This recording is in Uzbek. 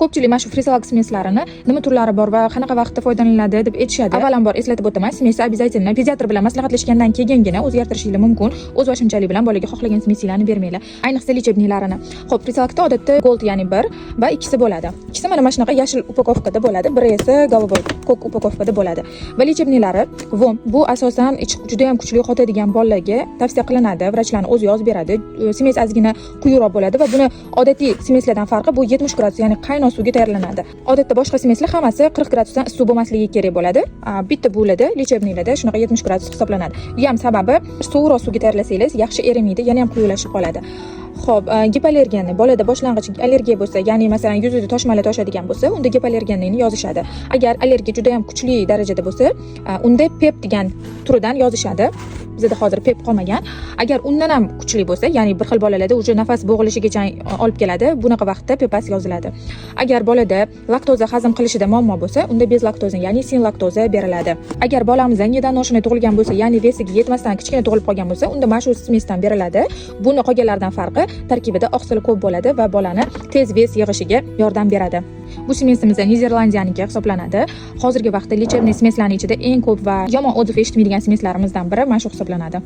Ko'pchilik mana shu Frisalak smeslarini nima turlari bor va qanaqa vaqtda foydalaniladi deb aytishadi. Avvalambor eslatib o'taman, smes обязательно pediatr bilan maslahatlashgandan keyingina o'zgartirishingiz mumkin. O'z vashimchalik bilan bolaga xohlagan smeslarni bermanglar. Ayniqsa lechebnilarini. Xo'p, Frisalakda odatda gold, ya'ni 1 va 2 bo'ladi. Ikkisi mana shunaqa yashil upakovkada bo'ladi, biri esa головой ko'k upakovkada bo'ladi. Va lechebnilari vom bu asosan juda ham kuchli yo'qotadigan bolalarga tavsiya qilinadi. Vrachlarning o'zi yozib beradi. Smes ozgina quyuqroq bo'ladi va buni odatiy smeslardan farqi bu 70 gradus, ya'ni qaynoq suvga tayyorlanadi. Odatda boshqa smeslar hammasi 40 gradusdan issiq bo'lmasligi kerak bo'ladi. Bitta bo'ladi lechebnilarda shunaqa 70 gradus hisoblanadi. Bu ham sababi sovuqroq suvga tayyorlasangiz yaxshi erimaydi, yana ham quyuqlashib qoladi. Xo'p, gipoallergenni bolada boshlang'ich allergiya bo'lsa, ya'ni masalan yuzida toshmalar toshadigan bo'lsa, unda gipoallergenlikni yozishadi. Agar allergiya juda ham kuchli darajada bo'lsa, unda PEP degan turidan yozishadi. Bizda hozir PEP qolmagan. Agar undan ham kuchli bo'lsa, ya'ni bir xil bolalarda uje nafas bo'g'ilishigacha olib keladi, bunaqa vaqtda PEPAS yoziladi. Agar bolada laktoza hazm qilishida muammo bo'lsa, unda bez laktoza, ya'ni sin laktoza beriladi. Agar bolamizning yedan oshmay tug'ilgan bo'lsa, ya'ni vesiga yetmasdan kichkina tug'ilib qolgan bo'lsa, unda mana shu smesdan beriladi. Buni qolganlardan farqi tarkibida oqsil ko'p bo'ladi va bolani tez ves yig'ishiga yordam beradi. Bu smesimiz Niderlandiyaniki hisoblanadi. Hozirgi vaqtda lechebniy smeslarning ichida eng ko'p va yomon o'zif eshitmaydigan smeslarimizdan biri mana shu hisoblanadi.